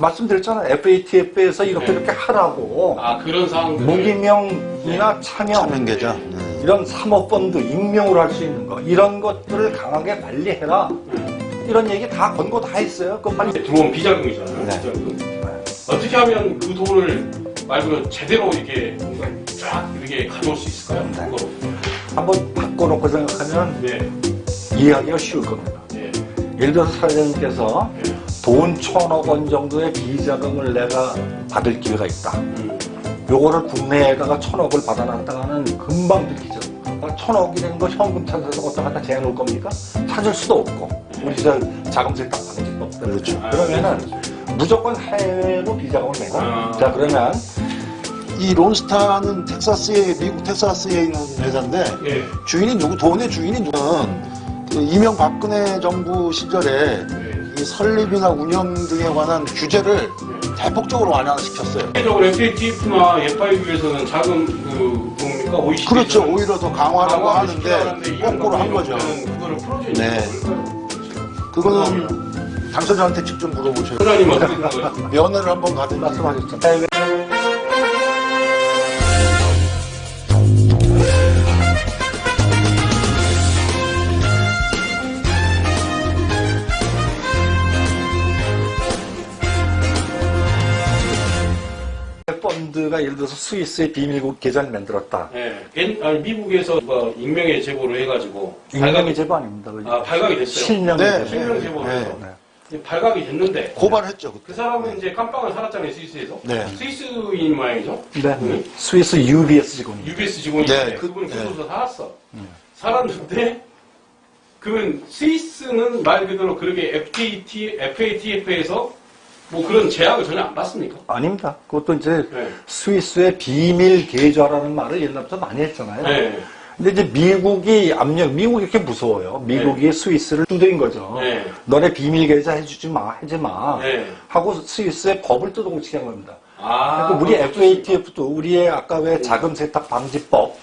말씀드렸잖아요. FATF에서 이렇게 네. 이렇게 하라고. 아, 그런 상황들. 무기명이나 차명 계좌. 이런 사모펀드 익명으로 할 수 있는 거 이런 것들을 강하게 관리해라. 이런 얘기 다 권고 다 했어요. 그거 빨리 들어온 비자금이잖아요. 네. 비자금. 어떻게 하면 그 돈을 말 그대로 제대로 이렇게 쫙 이렇게 가져올 수 있을까요? 네. 그거로. 한번 바꿔놓고 생각하면 네. 이해하기가 쉬울 겁니다. 네. 예를 들어서 사장님께서 네. 돈 1,000억 원 정도의 비자금을 내가 받을 기회가 있다. 요거를 국내에다가 1,000억을 받아놨다가는 금방 들키죠. 1,000억이라는 거 현금 찾아서 어디다 갖다 재놓을 겁니까? 찾을 수도 없고. 우리 저 자금 세탁 방지법 때문에. 그렇죠. 그러면은 무조건 해외로 비자금을 내고. 자, 그러면 이 론스타는 미국 텍사스에 있는 회사인데 예. 주인이 누구? 돈의 주인이 누구는 그 이명박근혜 정부 시절에 이 설립이나 운영 등에 관한 규제를 대폭적으로 완화시켰어요. 세계적으로 FATF나 F5에서는 자금 뭡니까? OECD 그렇죠. 오히려 더 강화라고 하는데 거꾸로 한 거죠. 그거를 풀어줘야 네. 될까요? 그거는 당사자한테 직접 물어보셔야 돼요. 소장님 어떻게 생각하십니까? 면회를 한번 가든지. 말씀하셨잖아요. 펀드가 예를 들어서 스위스의 비밀국 계좌를 만들었다. 네. 미국에서 익명의 제보를 해가지고 익명의 제보 아닙니다. 발각이 됐어요. 실명의 네. 제보. 실명 제보를 네. 해서 발각이 됐는데 고발했죠. 그 사람은 이제 깜빵을 살았잖아요. 스위스에서. 네. 스위스인 모양이죠. 네. 스위스 UBS 직원입니다. UBS 직원인데 네. 그분이 네. 교도소 살았어. 살았는데 그러면 스위스는 말 그대로 그렇게 FATF에서 뭐 그런 제약을 전혀 안 받습니까? 아닙니다. 그것도 이제 네. 스위스의 비밀 계좌라는 말을 옛날부터 많이 했잖아요. 네. 근데 이제 미국이 미국이 이렇게 무서워요. 미국이 스위스를 두드린 거죠. 네. 너네 비밀 계좌 해주지 마, 하지 마. 네. 하고 스위스의 법을 뜯어고치게 한 겁니다. 아, 그러니까 우리 FATF도 우리의 아까 왜 자금 세탁 방지법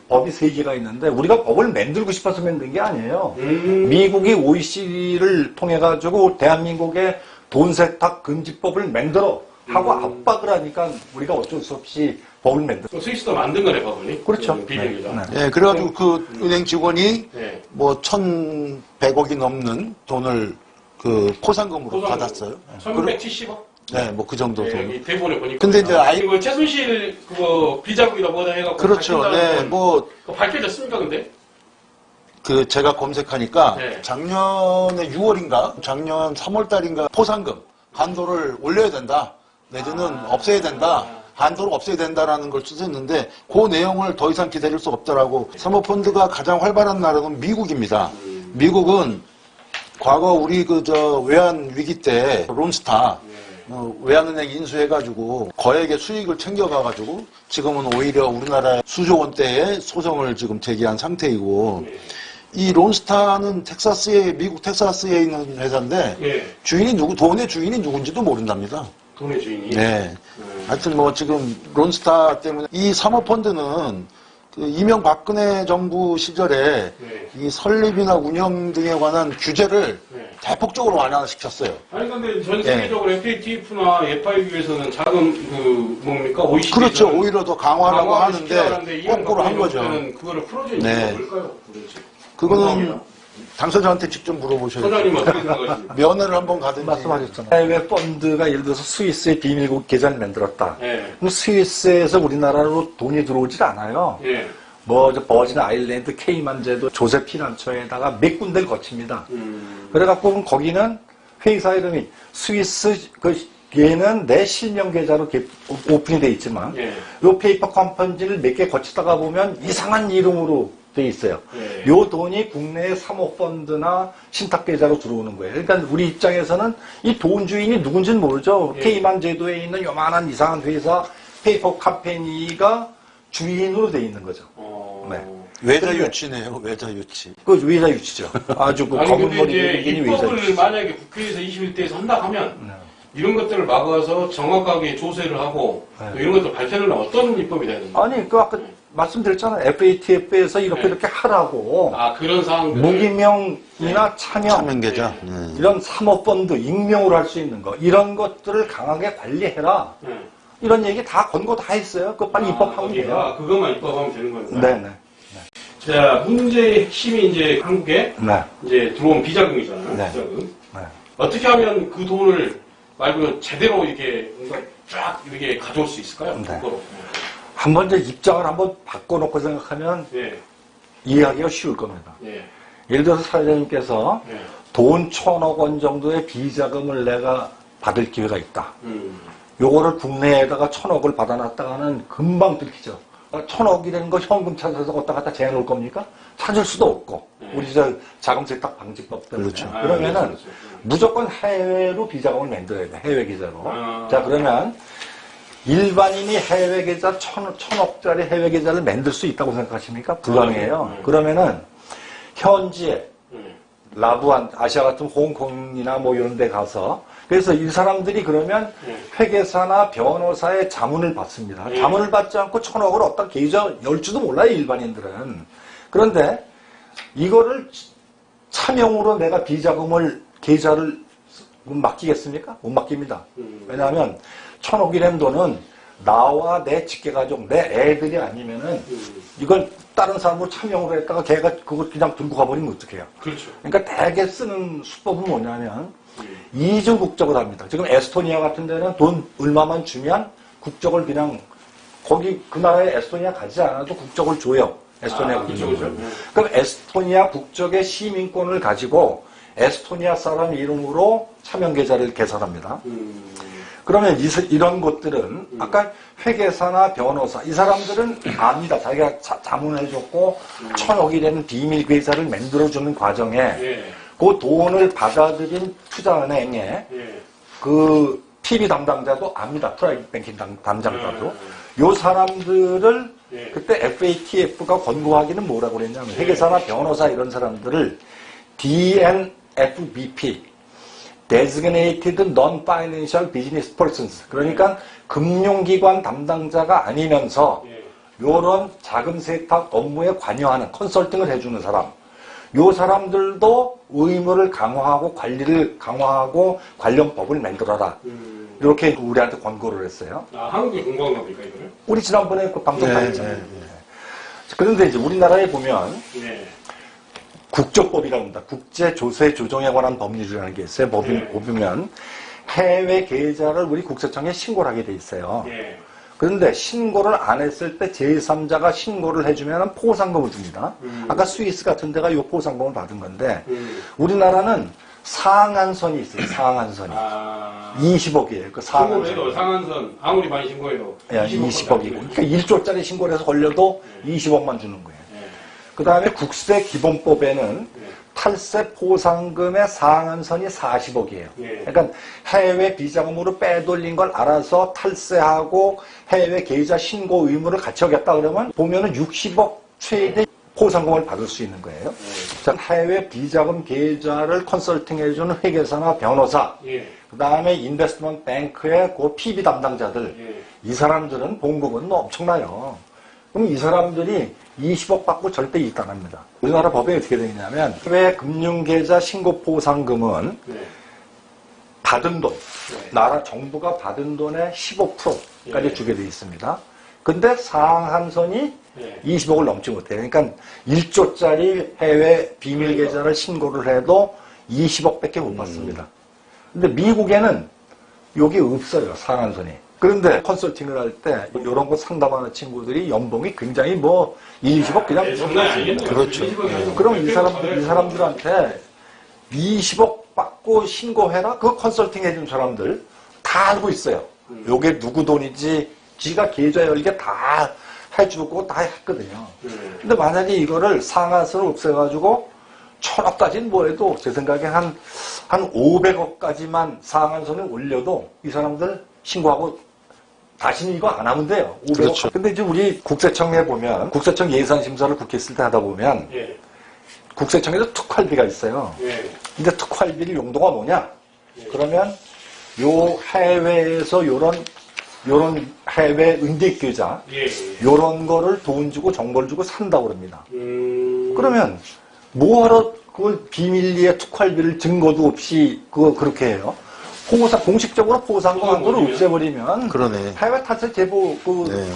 법이 3개가 있는데 우리가 법을 만들고 싶어서 만든 게 아니에요. 미국이 OECD를 통해 가지고 대한민국의 돈 세탁 금지법을 만들어 하고 압박을 하니까 우리가 어쩔 수 없이 법을 만들어. 스위스도 만든 거네, 법을. 그렇죠. 비밀이다. 네. 네, 그래가지고 그 은행 직원이 네. 뭐 1,100억이 넘는 돈을 그 포상금으로 받았어요. 1,170억? 네, 뭐 그 정도 돈. 네, 대본에 보니까. 근데 이제 이거 최순실 그거 비자금이다 뭐다 해갖고. 그렇죠. 밝힌다는 네, 건 뭐 그거 밝혀졌습니까, 근데? 그 제가 검색하니까 네. 작년에 6월인가 작년 3월 달인가 포상금 한도를 올려야 된다. 내지는 없애야 된다. 한도를 없애야 된다라는 걸 쓰셨는데 그 내용을 더 이상 기다릴 수 없더라고. 사모펀드가 가장 활발한 나라는 미국입니다. 미국은 과거 우리 외환 위기 때 론스타 외환은행 인수해가지고 거액의 수익을 챙겨가가지고 지금은 오히려 우리나라 수조 원대의 소송을 지금 제기한 상태이고 이 론스타는 미국 텍사스에 있는 회사인데 예. 주인이 돈의 주인이 누군지도 모른답니다. 돈의 주인이. 네. 하여튼 뭐 지금 론스타 때문에 이 사모펀드는 그 이명박근혜 정부 시절에 네. 이 설립이나 운영 등에 관한 규제를 네. 대폭적으로 완화시켰어요. 아니 근데 전 세계적으로 FATF나 F5에서는 자금 뭡니까? OECD 그렇죠. 오히려 더 강화라고 강화시키라는데 하는데 이런 거꾸로 한 거죠. 그거를 풀어주는 네. 이유가 뭘까요? 도대체? 그거는 감사합니다. 당사자한테 직접 물어보셔야 돼요. 소장님 어떻게 생각하십니까? 면회를 한번 가든지. 말씀하셨잖아요. 해외 펀드가 예를 들어서 스위스의 비밀국 계좌를 만들었다. 네. 그럼 스위스에서 우리나라로 돈이 들어오질 않아요. 예. 버진 아일랜드, 케이만 제도, 조세 피난처에다가 몇 군데를 거칩니다. 그래갖고 거기는 회사 이름이 스위스 얘는 내 실명 계좌로 오픈이 돼 있지만 예. 요 페이퍼 컴퍼니를 몇 개 거치다가 보면 이상한 이름으로 돼 있어요. 예. 요 돈이 국내의 사모펀드나 신탁계좌로 들어오는 거예요. 그러니까 우리 입장에서는 이 돈 주인이 누군지는 모르죠. 예. 케이만 제도에 있는 요만한 이상한 회사 페이퍼 컴퍼니가 주인으로 돼 있는 거죠. 네. 외자 유치네요. 외자 유치. 그 외자 유치죠. 아주 그 아니 검은 근데 머리 이제 외계인이 외자 입법을 유치. 만약에 국회에서 21대에서 한다 하면 이런 것들을 막아서 정확하게 조세를 하고 네. 또 이런 것들 밝혀내려면 어떤 입법이 되야 됩니까? 아니 그 아까 말씀드렸잖아요. FATF에서 이렇게 네. 이렇게 하라고. 아, 그런 상황들. 무기명이나 차명 계좌. 이런 사모펀드, 익명으로 할 수 있는 거, 이런 것들을 강하게 관리해라. 네. 이런 얘기 다 권고 다 했어요. 그거 빨리 입법하면 돼요. 거기가 그것만 입법하면 되는 거니까. 네네. 자, 문제의 핵심이 이제 한국에 네. 이제 들어온 비자금이잖아요. 네. 비자금. 네. 어떻게 하면 그 돈을 말 그대로 제대로 이렇게 뭔가 쫙 이렇게 가져올 수 있을까요? 네. 그거로. 한번 이제 입장을 한번 바꿔놓고 생각하면 예. 이해하기가 쉬울 겁니다. 예. 예를 들어서 사장님께서 예. 돈 1,000억 원 정도의 비자금을 내가 받을 기회가 있다. 요거를 국내에다가 1,000억을 받아놨다가는 금방 들키죠. 1,000억이라는 거 현금 찾아서 어디다 갖다 재놓을 겁니까? 찾을 수도 없고. 우리 저 자금 세탁 방지법 때문에. 그렇죠. 그러면은 그렇죠. 무조건 해외로 비자금을 만들어야 돼. 해외 계좌로. 아. 자, 그러면 일반인이 해외 계좌 1,000억짜리 해외 계좌를 만들 수 있다고 생각하십니까? 불가능해요. 그러면은 현지에 라부안, 아시아 같은 홍콩이나 뭐 이런 데 가서 그래서 이 사람들이 그러면 회계사나 변호사의 자문을 받습니다. 자문을 받지 않고 1,000억을 어디다 계좌 열지도 몰라요, 일반인들은. 그런데 이거를 차명으로 내가 비자금을, 계좌를 맡기겠습니까? 못 맡깁니다. 왜냐하면 1,000억이라는 돈은 나와 내 직계가족, 내 애들이 아니면은 이걸 다른 사람으로 차명으로 했다가 걔가 그걸 그냥 들고 가버리면 어떡해요? 그렇죠. 그러니까 대개 쓰는 수법은 뭐냐면 이중 국적을 합니다. 지금 에스토니아 같은 데는 돈 얼마만 주면 국적을 그냥 거기 그 나라에 에스토니아 가지 않아도 국적을 줘요. 에스토니아 국적을. 그렇죠. 그럼 에스토니아 국적의 시민권을 가지고 에스토니아 사람 이름으로 차명 계좌를 개설합니다. 그러면 이런 것들은 아까 회계사나 변호사 이 사람들은 압니다. 자기가 자문해줬고 1,000억이라는 비밀 계좌를 만들어주는 과정에 예. 그 돈을 받아들인 투자은행에 예. 그 PB 담당자도 압니다. 프라이빗 뱅킹 담당자도. 요 사람들을 예. 그때 FATF가 권고하기는 뭐라고 그랬냐면 회계사나 변호사 이런 사람들을 DNFBP Designated Non-Financial Business Persons 그러니까 금융기관 담당자가 아니면서 예. 요런 자금 세탁 업무에 관여하는 컨설팅을 해주는 사람 요 사람들도 의무를 강화하고 관리를 강화하고 관련 법을 만들어라 이렇게 우리한테 권고를 했어요. 아, 한국이 공부한 겁니까, 이거를? 우리 지난번에 그 방송 다 네, 했잖아요. 네, 그런데 이제 우리나라에 보면 예. 국적법이라고 합니다. 국제조세조정에 관한 법률이라는 게 있어요. 법이 보면 해외 계좌를 우리 국세청에 신고를 하게 돼 있어요. 예. 그런데 신고를 안 했을 때 제3자가 신고를 해주면 포상금을 줍니다. 아까 스위스 같은 데가 이 포상금을 받은 건데 우리나라는 상한선이 있어요. 상한선이. 아. 20억이에요. 그 신고해도 상한선. 상한선 아무리 많이 신고해도 20억이고. 그러니까 1조짜리 신고를 해서 걸려도 20억만 주는 거예요. 그 다음에 국세기본법에는 탈세 포상금의 상한선이 40억이에요. 예. 그러니까 해외 비자금으로 빼돌린 걸 알아서 탈세하고 해외 계좌 신고 의무를 같이 하겠다 그러면 보면은 60억 최대 포상금을 받을 수 있는 거예요. 자, 해외 비자금 계좌를 컨설팅해주는 회계사나 변호사, 예. 그 다음에 인베스트먼트 뱅크의 그 PB 담당자들, 예. 이 사람들은 봉급은 엄청나요. 그럼 이 사람들이 20억 받고 절대 이익 안 합니다. 우리나라 법에 어떻게 되어 있냐면 해외 금융계좌 신고 포상금은 네. 받은 돈, 네. 나라 정부가 받은 돈의 15%까지 예. 주게 되어 있습니다. 근데 상한선이 예. 20억을 넘지 못해요. 그러니까 1조짜리 해외 비밀 계좌를 신고를 해도 20억밖에 못 받습니다. 근데 미국에는 여기 없어요, 상한선이. 그런데 컨설팅을 할 때 이런 거 상담하는 친구들이 연봉이 굉장히 뭐 20억 그냥 예, 장난이 아니겠네요. 그렇죠. 그럼 이 사람들한테 20억 받고 신고해라? 그 컨설팅 해준 사람들 다 알고 있어요. 요게 누구 돈이지, 지가 계좌 열게 다 해주고 다 했거든요. 근데 만약에 이거를 상한선을 없애가지고 1,000억까지는 뭐해도 제 생각에 한 500억까지만 상한선을 올려도 이 사람들 신고하고 다시는 이거 안 하면 돼요. 500억. 그렇죠. 근데 이제 우리 국세청에 보면 국세청 예산심사를 국회 있을 때 하다 보면 예. 국세청에도 특활비가 있어요. 예. 근데 특활비를 용도가 뭐냐? 그러면 요 해외에서 요런 요런 해외 응대 계좌, 예. 요런 거를 돈 주고 정보를 주고 산다고 그럽니다. 그러면 뭐하러 그걸 비밀리에 특활비를 증거도 없이 그렇게 해요? 공식적으로 포상금한 거를 없애버리면 그러네. 해외 탈세 제보 네.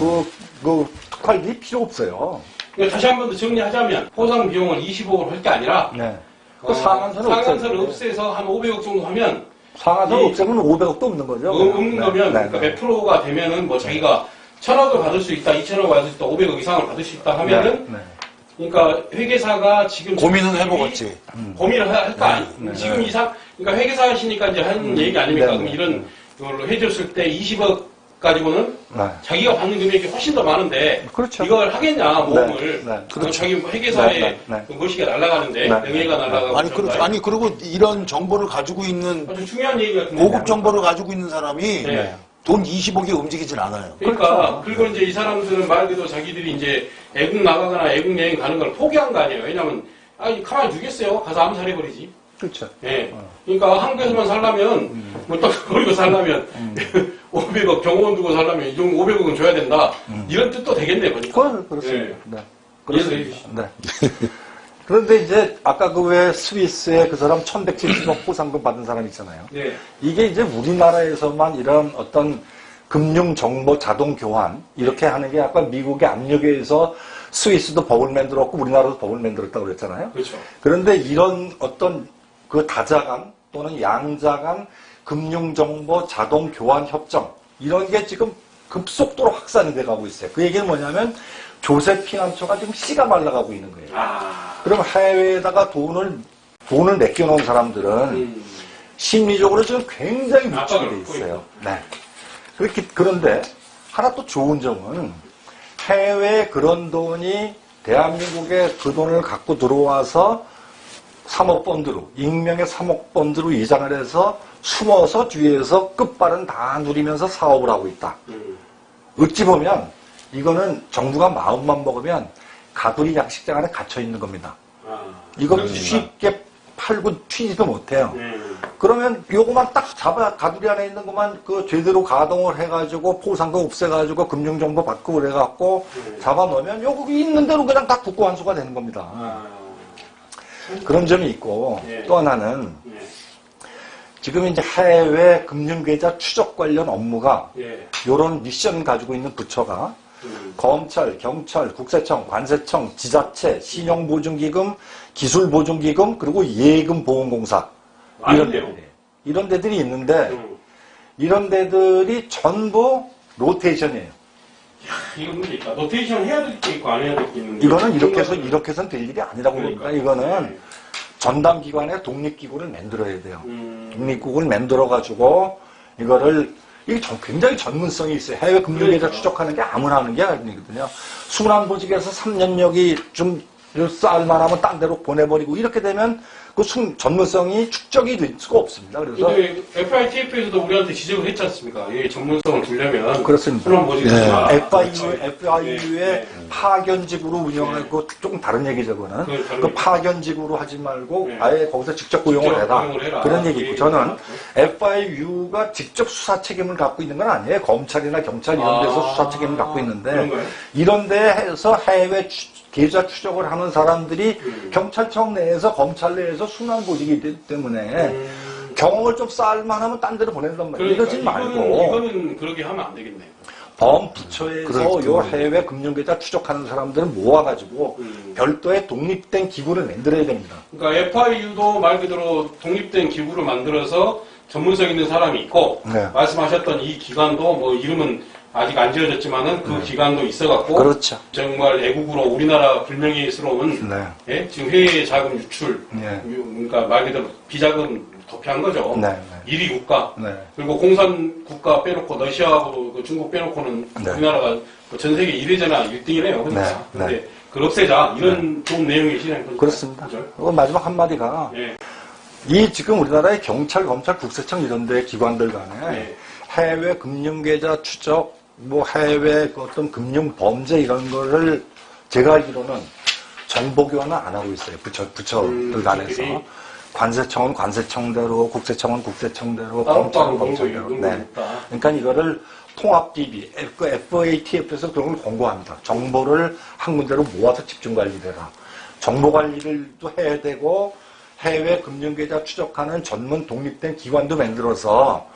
그 특활비 필요 없어요. 그러니까 다시 한 번 더 정리하자면 포상 비용을 20억으로 할 게 아니라 네. 그 상한선을 상한선을 없애요. 없애서 한 500억 정도 하면 상한선을 없애면 500억도 없는 거죠. 없는 거면 네, 그러니까 네. 몇 프로가 되면은 뭐 자기가 1,000억을 받을 수 있다, 2,000억을 받을 수 있다, 500억 이상을 받을 수 있다 하면은 네. 그러니까 회계사가 지금 고민은 해보겠지. 고민을 할까? 네. 지금 이상 그러니까 회계사 하시니까 이제 한 얘기 아닙니까? 네. 그럼 이런 걸로 해줬을 때 20억 가지고는 네. 자기가 받는 금액이 훨씬 더 많은데 그렇죠. 이걸 하겠냐 모험을 네. 네. 그럼 자기 회계사에 네. 네. 그 머시기가 날아가는데 네. 명예가 날아가고 아니, 아니, 그리고 이런 정보를 가지고 있는, 아주 중요한 얘기 같은데 고급 정보를 가지고 있는 사람이 네. 돈 20억이 움직이질 않아요. 그러니까 그렇죠. 그리고 이제 이 사람들은 말 그대로 자기들이 이제 애국 나가거나 애국 여행 가는 걸 포기한 거 아니에요. 왜냐면 아니 가만히 두겠어요. 가서 암살해버리지. 그렇죠. 예. 그러니까 한국에서만 살려면 뭐딱 버리고 살려면 500억 경호원 두고 살려면 이 정도 500억은 줘야 된다. 이런 뜻도 되겠네 보니까. 그렇습니다. 예. 네. 이해를 그렇습니다. 해주시죠. 네. 그런데 이제 아까 그 왜 스위스에 그 사람 1170억 포상금 받은 사람 있잖아요. 네. 이게 이제 우리나라에서만 이런 어떤 금융 정보 자동 교환 이렇게 하는 게 아까 미국의 압력에 의해서 스위스도 법을 만들었고 우리나라도 법을 만들었다고 그랬잖아요. 그렇죠. 그런데 이런 어떤 그 다자 간 또는 양자 간 금융 정보 자동 교환 협정 이런 게 지금 급속도로 확산이 돼 가고 있어요. 그 얘기는 뭐냐면 조세 피난처가 지금 씨가 말라가고 있는 거예요. 그럼 해외에다가 돈을 맡겨놓은 사람들은 심리적으로 지금 굉장히 위축이 돼 있어요. 네. 그런데 하나 또 좋은 점은 해외에 그런 돈이 대한민국에 그 돈을 갖고 들어와서 3억 펀드로, 익명의 3억 펀드로 이장을 해서 숨어서 뒤에서 끝발은 다 누리면서 사업을 하고 있다. 어찌 보면 이거는 정부가 마음만 먹으면 가두리 양식장 안에 갇혀 있는 겁니다. 이걸 쉽게 팔고 튀지도 못해요. 그러면 요거만 딱 잡아 가두리 안에 있는 것만 그 제대로 가동을 해가지고 포상금 없애가지고 금융정보 받고 그래갖고 잡아놓으면 요거 있는 대로 그냥 다 국고 환수가 되는 겁니다. 그런 점이 있고 또 하나는 지금 이제 해외 금융계좌 추적 관련 업무가 요런 미션 가지고 있는 부처가 검찰, 경찰, 국세청, 관세청, 지자체, 신용보증기금, 기술보증기금, 그리고 예금보험공사 이런 데들이 있는데 이런 데들이 전부 로테이션이에요. 이건 문제 있다. 노테이션 해야 될 게 있고 안 해야 될 게 있는데 이거는 이렇게 해서는 될 일이 아니라고 봅니다. 이거는 전담기관의 독립기구를 만들어야 돼요. 독립기구를 만들어가지고 이게 굉장히 전문성이 있어요. 해외 금융계좌 추적하는 게 아무나 하는 게 아니거든요. 순환보직에서 3년역이 좀 쌀만하면 딴 데로 보내버리고 이렇게 되면 그 전문성이 축적이 될 수가 없습니다. 그래서 근데 FITF에서도 우리한테 지적을 했지 않습니까? 이 전문성을 두려면 그렇습니다. FIU의 파견직으로 운영하고 조금 다른 얘기죠, 그거는. 그 파견직으로 하지 말고 아예 거기서 직접 고용을 해라. 그런 얘기고 저는 FIU가 직접 수사 책임을 갖고 있는 건 아니에요. 검찰이나 경찰 이런 데서 수사 책임을 갖고 있는데 이런 데에서 해외 계좌 추적을 하는 사람들이 경찰청 내에서 검찰 내에서 순환보직이 되기 때문에 경험을 좀 쌓을만 하면 딴 데로 보낸단 말이에요. 이러지 말고 이거는 그렇게 하면 안 되겠네요. 범부처에서 요 해외 금융계좌 추적하는 사람들을 모아가지고 별도의 독립된 기구를 만들어야 됩니다. 그러니까 FIU도 말 그대로 독립된 기구를 만들어서 전문성 있는 사람이 있고 말씀하셨던 이 기관도 뭐 이름은 아직 안 지어졌지만은 그 기관도 있어갖고 그렇죠. 정말 애국으로 우리나라 불명예스러운 지금 해외 자금 유출 그러니까 말 그대로 비자금 도피한 거죠. 1위 국가 그리고 공산 국가 빼놓고 러시아하고 그 중국 빼놓고는 우리나라가 전 세계 1위잖아 1등이래요. 그러니까 근데 그걸 없애자 이런 좋은 내용이 실행된 거죠. 그렇습니다. 그리고 마지막 한마디가 이 지금 우리나라의 경찰, 검찰, 국세청 이런 데 기관들 간에 해외 금융계좌 추적 뭐 해외 어떤 금융 범죄 이런 거를 제가 알기로는 정보 교환을 안 하고 있어요. 부처들 간에서. 관세청은 관세청대로, 국세청은 국세청대로, 따로 검찰은 따로 검찰대로. 공고가 네. 있다. 그러니까 이거를 통합 DB, 그 FATF에서 그런 걸 권고합니다. 정보를 한 군데로 모아서 집중 관리되라. 정보 관리를 또 해야 되고 해외 금융계좌 추적하는 전문 독립된 기관도 만들어서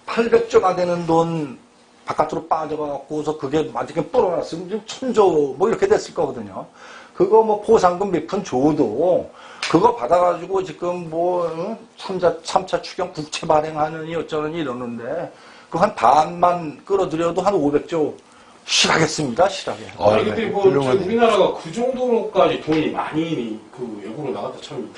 800조가 되는 돈 바깥으로 빠져가갖고서 그게 만약에 불어났으면 지금 1000조 뭐 이렇게 됐을 거거든요. 그거 뭐 포상금 몇 푼 줘도 그거 받아가지고 지금 뭐 3차 추경 국채 발행하느니 어쩌느니 이러는데 그 한 반만 끌어들여도 한 500조 실하겠습니다. 실하게. 아니 근데 뭐 훌륭하네. 우리나라가 그 정도로까지 돈이 많이 그 외국으로 나갔다 참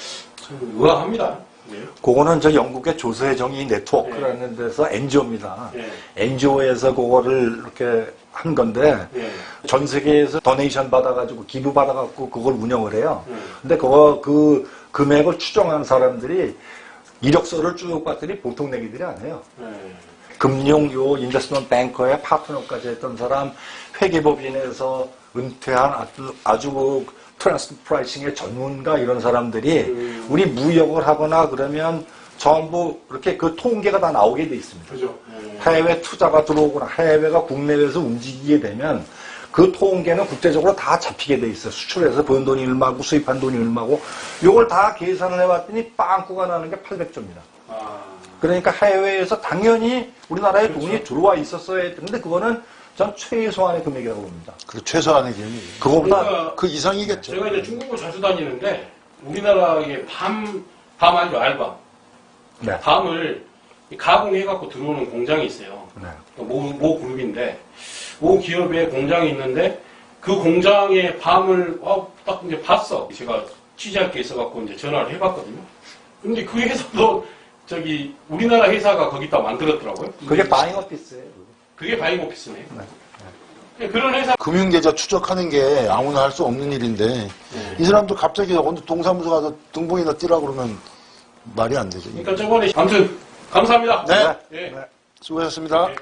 의아합니다. 네. 그거는 저 영국의 조세정의 네트워크라는 데서 NGO입니다. 네. NGO에서 그거를 이렇게 한 건데 네. 전 세계에서 도네이션 받아가지고 기부 받아갖고 그걸 운영을 해요. 근데 그거 그 금액을 추정한 사람들이 이력서를 쭉 봤더니 보통 내기들이 아니에요. 네. 금융 요 인베스트먼트 뱅커의 파트너까지 했던 사람, 회계법인에서 은퇴한 아주 그 트랜스퍼 프라이싱의 전문가 이런 사람들이 우리 무역을 하거나 그러면 전부 이렇게 그 통계가 다 나오게 돼 있습니다. 그죠. 해외 투자가 들어오거나 해외가 국내에서 움직이게 되면 그 통계는 국제적으로 다 잡히게 돼 있어요. 수출해서 번 돈이 얼마고 수입한 돈이 얼마고 요걸 다 계산을 해봤더니 빵꾸가 나는 게 800조입니다. 아. 그러니까 해외에서 당연히 우리나라에 돈이 들어와 있었어야 했는데 그거는 전 최소한의 금액이라고 봅니다. 그 최소한의 기준이. 그거보다 그러니까 그 이상이겠죠. 제가 이제 중국을 자주 다니는데 우리나라의 밤 아니죠 알밤. 네. 밤을 가공해갖고 들어오는 공장이 있어요. 네. 모 그룹인데 모 기업에 공장이 있는데 그 공장의 밤을 딱 이제 봤어. 제가 취재할 게 있어갖고 이제 전화를 해봤거든요. 근데 그 회사도 저기 우리나라 회사가 거기다 만들었더라고요. 그게 바잉 오피스예요. 그게 바잉 오피스네. 그런 회사. 금융계좌 추적하는 게 아무나 할 수 없는 일인데 이 사람도 갑자기 어느 동사무소 가서 등본이나 띄라 그러면 말이 안 되죠. 그러니까 저번에 아무튼 감사합니다. 네. 예. 수고하셨습니다. 네.